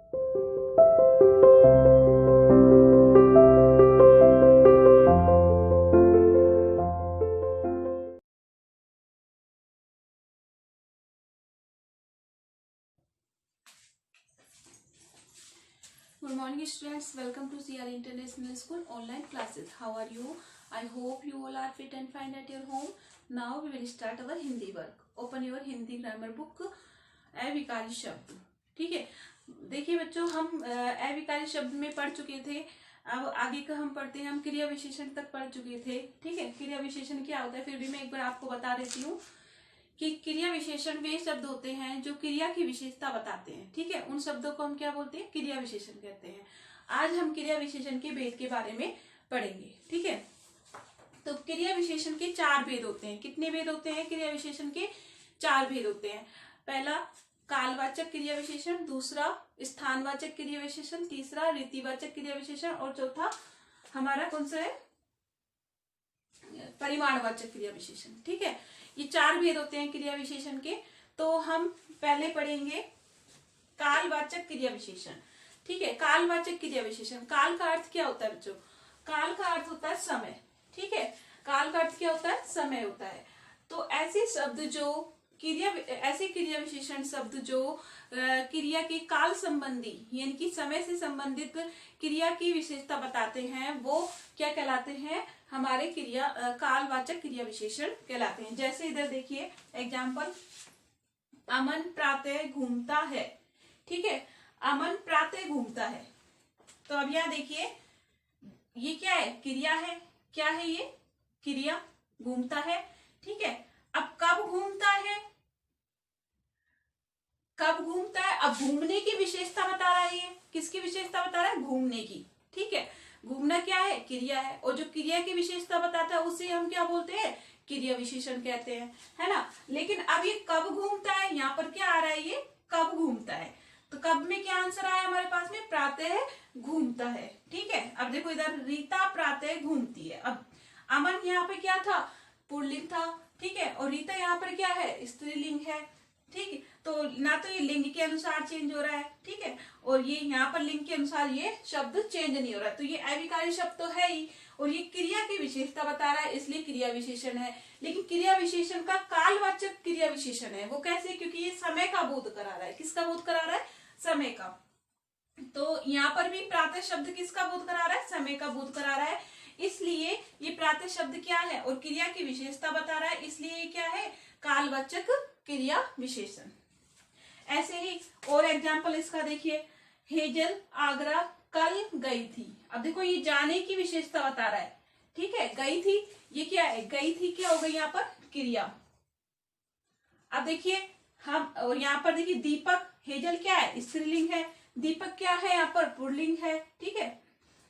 Good morning students, welcome to CR International School online classes. How are you? I hope you all are fit and fine at your home. Now we will start our Hindi work. Open your Hindi grammar book. अविकारी शब्द, ठीक है। देखिए बच्चों, हम अविकारी शब्द में पढ़ चुके थे। अब आगे का हम पढ़ते हैं। हम क्रिया विशेषण तक पढ़ चुके थे, ठीक है। क्रिया विशेषण क्या होता है फिर भी मैं एक बार आपको बता देती हूँ कि क्रिया विशेषण वे शब्द होते हैं जो क्रिया की विशेषता बताते हैं, ठीक है। उन शब्दों को हम क्या बोलते हैं? क्रिया विशेषण कहते हैं। आज हम क्रिया विशेषण के भेद के बारे में पढ़ेंगे, ठीक है। तो क्रिया विशेषण के 4 भेद होते हैं। कितने भेद होते हैं? क्रिया विशेषण के 4 भेद होते हैं। पहला कालवाचक क्रिया विशेषण, दूसरा स्थानवाचक क्रिया विशेषण, तीसरा रीतिवाचक क्रिया विशेषण और चौथा हमारा कौन सा है? परिमाणवाचक क्रिया विशेषण, ठीक है। ये 4 भेद होते हैं क्रिया विशेषण के। तो हम पहले पढ़ेंगे कालवाचक क्रिया विशेषण, ठीक है। कालवाचक क्रिया विशेषण, काल का अर्थ क्या होता है बच्चों? काल का अर्थ होता है समय, ठीक है। काल का अर्थ क्या होता है? समय होता है। तो ऐसे शब्द जो ऐसे क्रिया विशेषण शब्द जो क्रिया के काल संबंधी यानी कि समय से संबंधित क्रिया की विशेषता बताते हैं, वो क्या कहलाते हैं? हमारे कालवाचक क्रिया विशेषण कहलाते हैं। जैसे इधर देखिए एग्जाम्पल, अमन प्रातः घूमता है, ठीक है। अमन प्रातः घूमता है। तो अब यहाँ देखिए, ये क्या है? क्रिया है। क्या है ये? क्रिया, घूमता है, ठीक है। अब कब घूमता है? कब घूमता है? अब घूमने की विशेषता बता रहा है। ये किसकी विशेषता बता रहा है? घूमने की, ठीक है। घूमना क्या है? क्रिया है। और जो क्रिया की विशेषता बताता है उसे हम क्या बोलते हैं? क्रिया विशेषण कहते हैं, है ना। लेकिन अब ये कब घूमता है, यहाँ पर क्या आ रहा है? ये कब घूमता है। तो कब में क्या आंसर आया हमारे पास में? प्रातः घूमता है, ठीक है। अब देखो इधर, रीता प्रातः घूमती है। अब अमन यहाँ पे क्या था? पुल्लिंग था, ठीक है। और रीता यहाँ पर क्या है? स्त्रीलिंग है, ठीक है। तो ना तो ये लिंग के अनुसार चेंज हो रहा है, ठीक है। और ये यहाँ पर लिंग के अनुसार ये शब्द चेंज नहीं हो रहा है। तो ये अविकारी शब्द तो है ही, और ये क्रिया की विशेषता बता रहा है, इसलिए क्रिया विशेषण है। लेकिन क्रिया विशेषण का कालवाचक क्रिया विशेषण है। वो कैसे? क्योंकि ये समय का बोध करा रहा है। किसका बोध करा रहा है? समय का। तो यहाँ पर भी प्रातः शब्द किसका बोध करा रहा है? समय का बोध करा रहा है। इसलिए ये प्रातः शब्द क्या है? और क्रिया की विशेषता बता रहा है, इसलिए ये क्या है? कालवाचक क्रिया विशेषण। ऐसे ही और एग्जाम्पल इसका देखिए, हेजल आगरा कल गई थी। अब देखो ये जाने की विशेषता बता रहा है, ठीक है। गई थी, ये क्या है? गई थी क्या हो गई यहाँ पर? क्रिया। अब देखिए हम, और यहाँ पर देखिए दीपक, हेजल क्या है? स्त्रीलिंग है, दीपक क्या है? यहाँ पर पुल्लिंग है, ठीक है।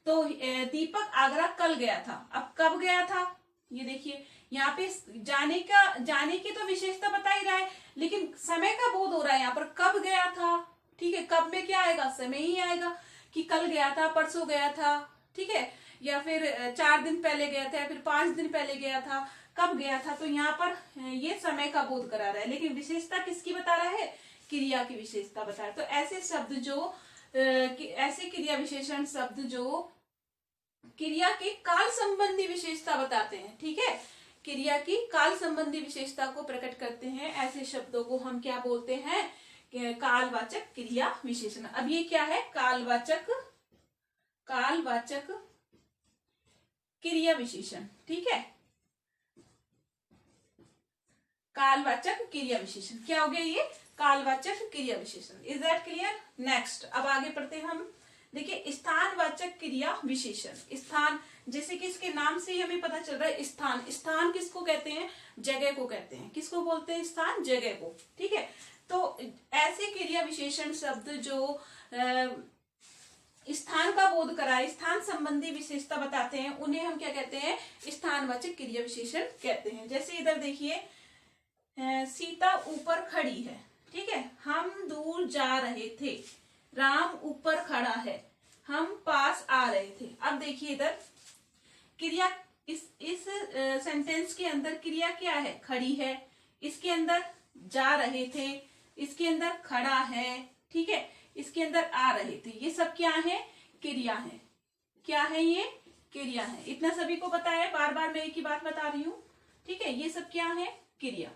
तो दीपक आगरा कल गया था। अब कब गया था? ये देखिए यहाँ पे जाने की तो विशेषता बता ही रहा है, लेकिन समय का बोध हो रहा है यहाँ पर। कब गया था, ठीक है। कब में क्या आएगा? समय ही आएगा कि कल गया था, परसों गया था, ठीक है। या फिर 4 दिन पहले गया था, या फिर 5 दिन पहले गया था, कब गया था। तो यहाँ पर ये समय का बोध करा रहा है, लेकिन विशेषता किसकी बता रहा है? क्रिया की विशेषता बता रहा है। तो ऐसे शब्द जो ऐसे क्रिया विशेषण शब्द जो क्रिया के काल संबंधी विशेषता बताते हैं, ठीक है। क्रिया की काल संबंधी विशेषता को प्रकट करते हैं, ऐसे शब्दों को हम क्या बोलते हैं? कालवाचक क्रिया विशेषण। अब ये क्या है? कालवाचक क्रिया विशेषण, ठीक है। कालवाचक क्रिया विशेषण क्या हो गया? ये कालवाचक क्रिया विशेषण। Is that clear? नेक्स्ट अब आगे पढ़ते हैं हम। देखिए स्थानवाचक क्रिया विशेषण। स्थान, जैसे कि इसके नाम से ही हमें पता चल रहा है, स्थान। स्थान किसको कहते हैं? जगह को कहते हैं। किसको बोलते हैं? स्थान, जगह को, ठीक है। तो ऐसे क्रिया विशेषण शब्द जो स्थान का बोध कराए, स्थान संबंधी विशेषता बताते हैं, उन्हें हम क्या कहते हैं? स्थानवाचक क्रिया विशेषण कहते हैं। जैसे इधर देखिए, सीता ऊपर खड़ी है, ठीक है। हम दूर जा रहे थे, राम ऊपर खड़ा है, हम पास आ रहे थे। अब देखिए इधर क्रिया, इस सेंटेंस के अंदर क्रिया क्या है? खड़ी है। इसके अंदर जा रहे थे, इसके अंदर खड़ा है, ठीक है। इसके अंदर आ रहे थे, ये सब क्या है? क्रिया है। क्या है ये? क्रिया है। इतना सभी को पता है, बार बार मैं एक ही बात बता रही हूं, ठीक है। ये सब क्या है? क्रिया।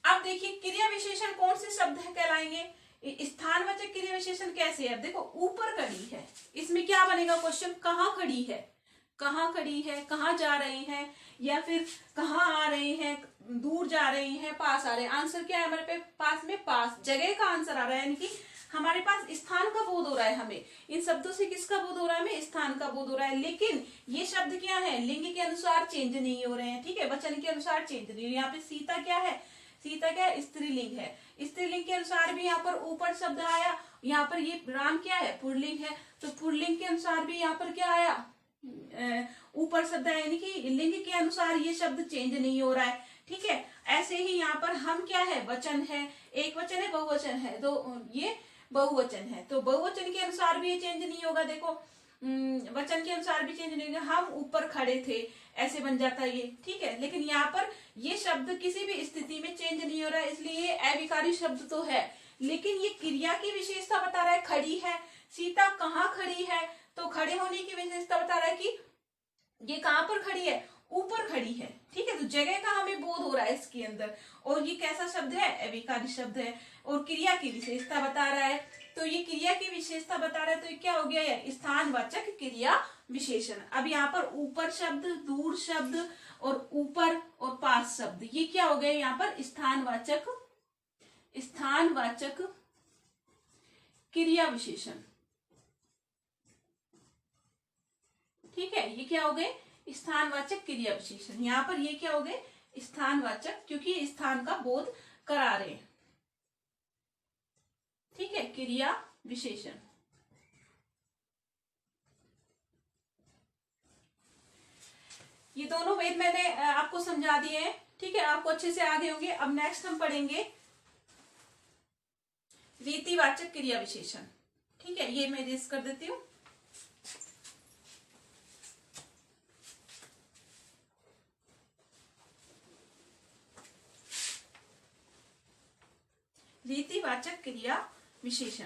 अब देखिए क्रिया विशेषण कौन से शब्द है कहलाएंगे? स्थानवाचक क्रिया विशेषण कैसे है? देखो ऊपर खड़ी है, इसमें क्या बनेगा क्वेश्चन? कहाँ खड़ी है, कहाँ खड़ी है, कहाँ जा रहे हैं, या फिर कहाँ आ रहे हैं, दूर जा रहे हैं, पास आ रहे हैं। आंसर क्या है हमारे पे? पास में पास, जगह का आंसर आ रहा है, यानी कि हमारे पास स्थान का बोध हो रहा है। हमें इन शब्दों से किसका बोध हो रहा है? हमें स्थान का बोध हो रहा है। लेकिन ये शब्द क्या है? लिंग के अनुसार चेंज नहीं हो रहे हैं, ठीक है, वचन के अनुसार चेंज नहीं हो। यहाँ पे सीता क्या है? सीता क्या है? स्त्रीलिंग है। स्त्रीलिंग के अनुसार भी यहाँ पर ऊपर शब्द आया। यहाँ पर ये राम क्या है? पुल्लिंग है, तो पुल्लिंग के अनुसार भी यहाँ पर क्या आया? ऊपर शब्द है, यानी कि लिंग के अनुसार ये शब्द चेंज नहीं हो रहा है, ठीक है। ऐसे ही यहाँ पर हम क्या है? वचन है, एक वचन है, बहुवचन है, तो ये बहुवचन है, तो बहुवचन के अनुसार भी ये चेंज नहीं होगा। देखो वचन के अनुसार भी चेंज नहीं होगा। हम ऊपर खड़े थे, ऐसे बन जाता है ये, ठीक है। लेकिन यहाँ पर ये शब्द किसी भी स्थिति में चेंज नहीं हो रहा है, इसलिए ये अविकारी शब्द तो है, लेकिन ये क्रिया की विशेषता बता रहा है। खड़ी है, सीता कहाँ खड़ी है? तो खड़े होने की विशेषता बता रहा है कि ये कहां पर खड़ी है? ऊपर खड़ी है, ठीक है। तो जगह का हमें बोध हो रहा है इसके अंदर। और ये कैसा शब्द है? अविकारी शब्द है। और क्रिया की विशेषता बता रहा है, तो ये क्रिया की विशेषता बता रहा है, तो ये क्या हो गया? है स्थानवाचक क्रिया विशेषण। अब यहाँ पर ऊपर शब्द, दूर शब्द और ऊपर और पास शब्द, ये क्या हो गए? यहाँ पर स्थानवाचक क्रिया विशेषण, ठीक है। ये क्या हो गए? स्थानवाचक क्रिया विशेषण। यहाँ पर ये क्या हो गए? स्थानवाचक, क्योंकि स्थान का बोध करा रहे हैं, ठीक है, क्रिया विशेषण। ये दोनों वेद मैंने आपको समझा दिए हैं, ठीक है, आपको अच्छे से आगे होंगे। अब नेक्स्ट हम पढ़ेंगे रीतिवाचक क्रिया विशेषण, ठीक है। ये मैं रेस कर देती हूँ। रीतिवाचक क्रिया विशेषण,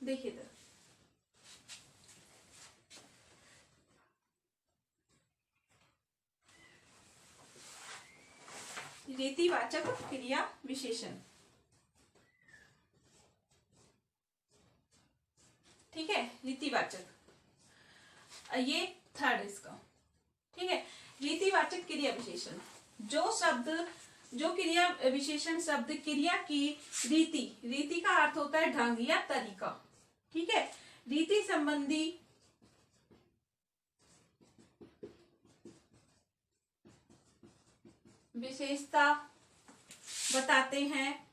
देखिए इधर, रीतिवाचक क्रिया विशेषण, ठीक है। रीतिवाचक, ये थर्ड इसका, ठीक है। रीतिवाचक क्रिया विशेषण, जो शब्द, जो क्रिया विशेषण शब्द क्रिया की रीति का अर्थ होता है ढंग या तरीका, ठीक है। रीति संबंधी विशेषता बताते हैं,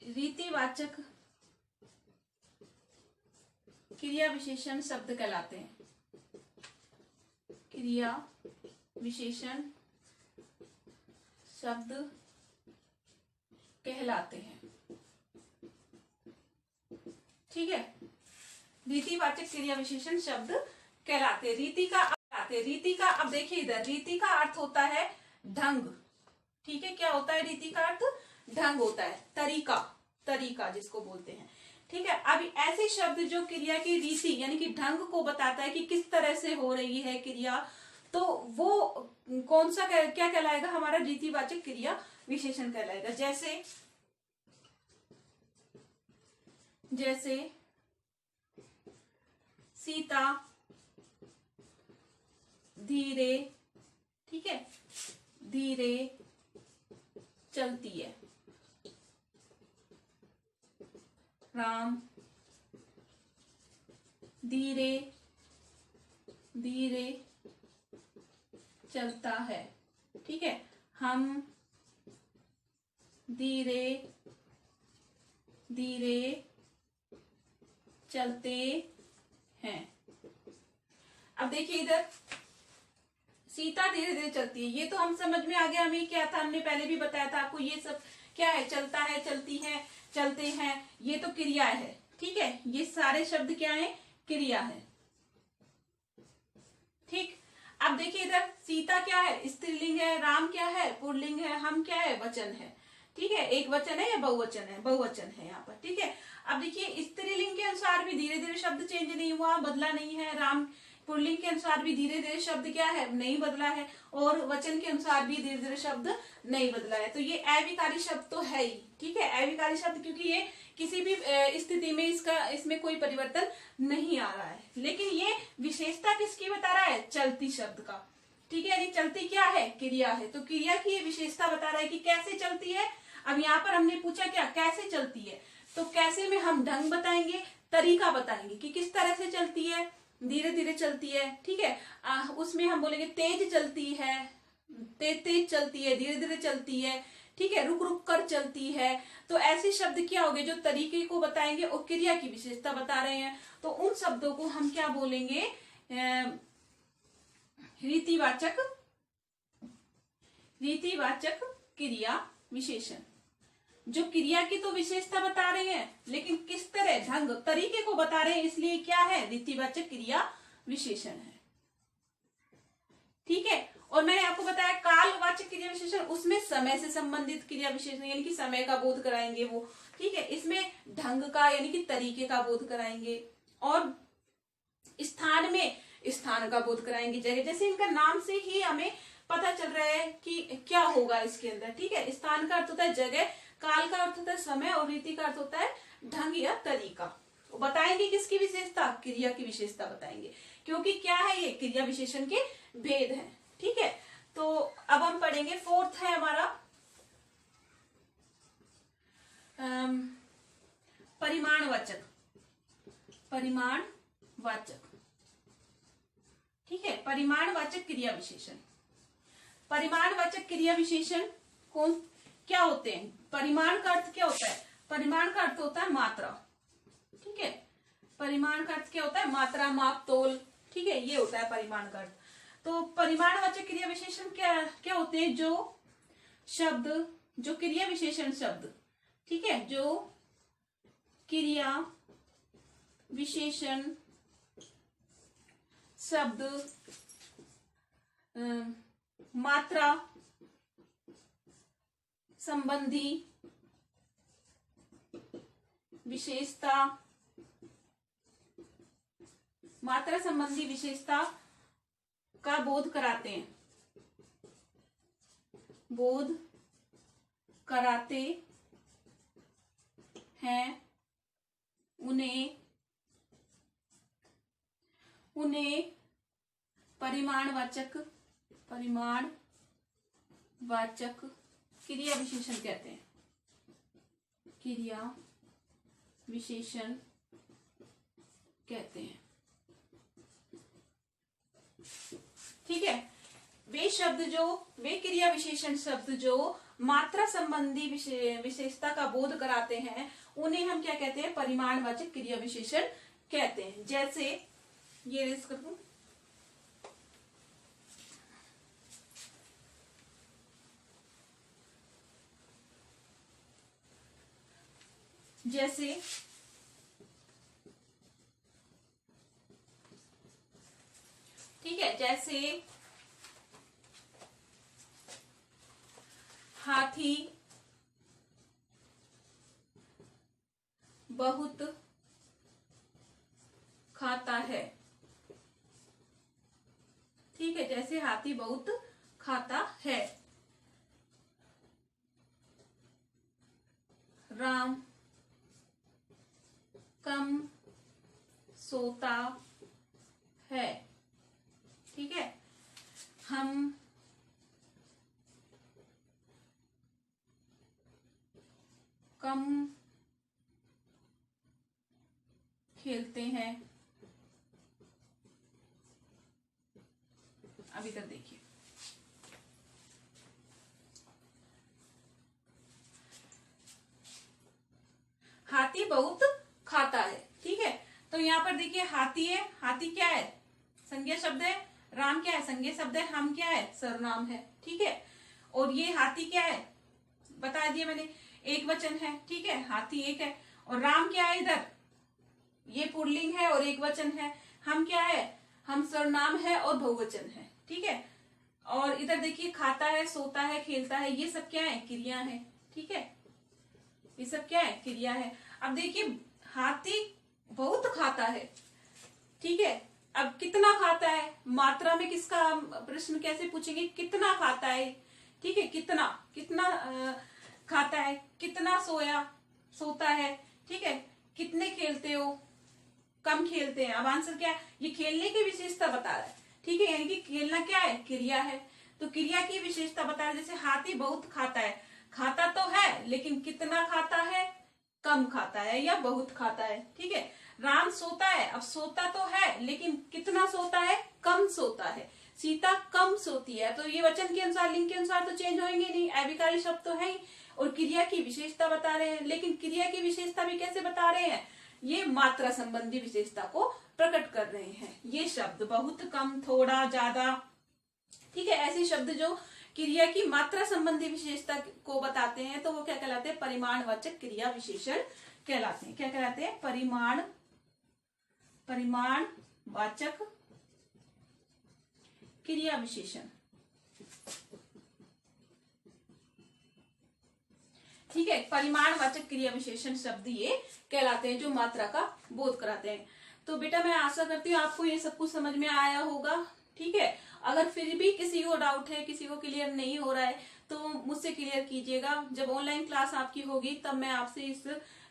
रीतिवाचक क्रिया विशेषण शब्द कहलाते हैं। क्रिया विशेषण शब्द कहलाते हैं, ठीक है। रीतिवाचक क्रिया विशेषण शब्द कहलाते। रीति का अब देखिए इधर, रीति का अर्थ होता है ढंग, ठीक है। क्या होता है रीति का अर्थ? ढंग होता है, तरीका जिसको बोलते हैं, ठीक है। अब ऐसे शब्द जो क्रिया की रीति यानी कि ढंग को बताता है कि किस तरह से हो रही है क्रिया, तो वो कौन सा क्या कहलाएगा? हमारा रीतिवाचक क्रिया विशेषण कहलाएगा। जैसे सीता धीरे, ठीक है, धीरे चलती है। राम धीरे धीरे चलता है, ठीक है। हम धीरे धीरे चलते हैं। अब देखिए इधर, सीता धीरे धीरे चलती है, ये तो हम समझ में आ गया हमें क्या था, हमने पहले भी बताया था आपको। ये सब क्या है, चलता है, चलती है, चलते हैं, ये तो क्रिया है। ठीक है, ये सारे शब्द क्या है, क्रिया है। ठीक, अब देखिए इधर सीता क्या है, स्त्रीलिंग है, राम क्या है, पुल्लिंग है, हम क्या है, वचन है। ठीक है, एक वचन है या बहुवचन है, बहुवचन है यहाँ पर। ठीक है, अब देखिए स्त्रीलिंग के अनुसार भी धीरे धीरे शब्द चेंज नहीं हुआ, बदला नहीं है। राम पुल्लिंग के अनुसार भी धीरे धीरे शब्द क्या है, नहीं बदला है। और वचन के अनुसार भी धीरे धीरे शब्द नहीं बदला है। तो ये अविकारी शब्द तो है ही। ठीक है, अविकारी शब्द, क्योंकि ये किसी भी स्थिति में इसमें कोई परिवर्तन नहीं आ रहा है। लेकिन ये विशेषता किसकी बता रहा है, चलती शब्द का। ठीक है, यानी चलती क्या है, क्रिया है। तो क्रिया की ये विशेषता बता रहा है कि कैसे चलती है। अब यहाँ पर हमने पूछा क्या, कैसे चलती है, तो कैसे में हम ढंग बताएंगे, तरीका बताएंगे कि किस तरह से चलती है, धीरे धीरे चलती है। ठीक है, उसमें हम बोलेंगे तेज चलती है, तेज चलती है, धीरे धीरे चलती है। ठीक है, रुक रुक कर चलती है। तो ऐसे शब्द क्या हो गए जो तरीके को बताएंगे और क्रिया की विशेषता बता रहे हैं। तो उन शब्दों को हम क्या बोलेंगे, रीतिवाचक, रीतिवाचक क्रिया विशेषण। जो क्रिया की तो विशेषता बता रहे हैं, लेकिन किस तरह, ढंग, तरीके को बता रहे हैं, इसलिए क्या है, रीतिवाचक क्रिया विशेषण है। ठीक है, और मैंने आपको बताया कालवाचक क्रिया विशेषण, उसमें समय से संबंधित क्रिया विशेषण, यानी कि समय का बोध कराएंगे वो। ठीक है, इसमें ढंग का यानी कि तरीके का बोध कराएंगे, और स्थान में स्थान का बोध कराएंगे, जगह। जैसे इनका नाम से ही हमें पता चल रहा है कि क्या होगा इसके अंदर। ठीक है, स्थान का अर्थ होता है जगह, काल का अर्थ होता है समय, और रीति का अर्थ होता है ढंग या तरीका। बताएंगे किसकी विशेषता, क्रिया की विशेषता बताएंगे, क्योंकि क्या है, ये क्रिया विशेषण के भेद हैं। ठीक है, तो अब हम पढ़ेंगे, फोर्थ है हमारा परिमाणवाचक, परिमाणवाचक। ठीक है, परिमाणवाचक क्रिया विशेषण। परिमाणवाचक क्रिया विशेषण कौन क्या होते हैं, परिमाण का अर्थ क्या होता है, परिमाण का अर्थ होता है मात्रा। ठीक है, परिमाण का अर्थ क्या होता है, मात्रा, माप, तोल। ठीक है, ये होता है परिमाण का अर्थ। तो परिमाणवाचक क्रिया विशेषण क्या क्या होते हैं, जो शब्द, जो क्रिया विशेषण शब्द, ठीक है, जो क्रिया विशेषण शब्द मात्रा संबंधी विशेषता, मात्रा संबंधी विशेषता का बोध कराते हैं, बोध कराते हैं, उन्हें परिमाणवाचक क्रिया विशेषण कहते हैं, क्रिया विशेषण कहते हैं। ठीक है, वे क्रिया विशेषण शब्द जो मात्रा संबंधी विशेषता का बोध कराते हैं, उन्हें हम क्या कहते हैं, परिमाणवाचक क्रिया विशेषण कहते हैं। जैसे ये लिस्ट कर दूं, जैसे ठीक है, जैसे हाथी बहुत खाता है। ठीक है, जैसे हाथी बहुत खाता है। राम कम सोता है। ठीक है, हम कम खेलते हैं। अब इधर देखिए, हाथी बहुत खाता है। ठीक है, तो यहाँ पर देखिए हाथी है, हाथी क्या है, संज्ञा शब्द है, राम क्या है? संज्ञा शब्द है। हम क्या है? सर्वनाम है। ठीक है। और ये हाथी क्या है? बता दिया मैंने, एक वचन है। ठीक है, हाथी एक है। और राम क्या है? इधर ये पुल्लिंग है और एक वचन है। हम क्या है? हम सर्वनाम है और बहुवचन है। ठीक है। और इधर देखिए, खाता है, सोता है, खेलता है, ये सब क्या है? क्रिया है। ठीक है, ये सब क्या है? क्रिया है। अब देखिए, हाथी बहुत खाता है। ठीक है, अब कितना खाता है? मात्रा में किसका प्रश्न कैसे पूछेंगे? कितना खाता है। ठीक है, कितना कितना खाता है, कितना सोता है। ठीक है, कितने खेलते हो? कम खेलते हैं। अब आंसर क्या है? ये खेलने की विशेषता बता रहा है। ठीक है, यानी कि खेलना क्या है? क्रिया है। तो क्रिया की विशेषता बता रहा है। जैसे हाथी बहुत खाता है, खाता तो है लेकिन कितना खाता है? कम खाता है या बहुत खाता है। ठीक है, राम सोता है, अब सोता तो है लेकिन कितना सोता है? कम सोता है। सीता कम सोती है। तो ये वचन के अनुसार, लिंग के अनुसार तो चेंज होंगे नहीं, अभिकारी शब्द तो है ही। और क्रिया की विशेषता बता रहे हैं, लेकिन क्रिया की विशेषता भी कैसे बता रहे हैं? ये मात्रा संबंधी विशेषता को प्रकट कर रहे हैं। ये शब्द बहुत, कम, थोड़ा, ज्यादा। ठीक है, ऐसे शब्द जो क्रिया की मात्रा संबंधी विशेषता को बताते हैं तो वो क्या कहलाते हैं? परिमाणवाचक क्रिया विशेषण कहलाते हैं। क्या कहलाते हैं? परिमाणवाचक क्रिया विशेषण। ठीक है, परिमाणवाचक क्रिया विशेषण शब्द ये कहलाते हैं, जो मात्रा का बोध कराते हैं। तो बेटा मैं आशा करती हूँ आपको ये सब कुछ समझ में आया होगा। ठीक है, अगर फिर भी किसी को डाउट है, किसी को क्लियर नहीं हो रहा है, तो मुझसे क्लियर कीजिएगा। जब ऑनलाइन क्लास आपकी होगी तब मैं आपसे इस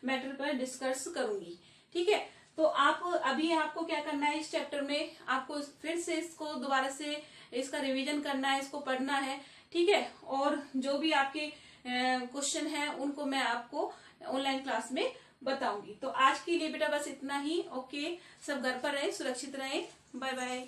मैटर पर डिस्कस करूंगी। ठीक है, तो अभी आपको क्या करना है? इस चैप्टर में आपको फिर से इसको दोबारा से इसका रिवीजन करना है, इसको पढ़ना है। ठीक है, और जो भी आपके क्वेश्चन है उनको मैं आपको ऑनलाइन क्लास में बताऊंगी। तो आज के लिए बेटा बस इतना ही। ओके, सब घर पर रहे, सुरक्षित रहे। Bye bye.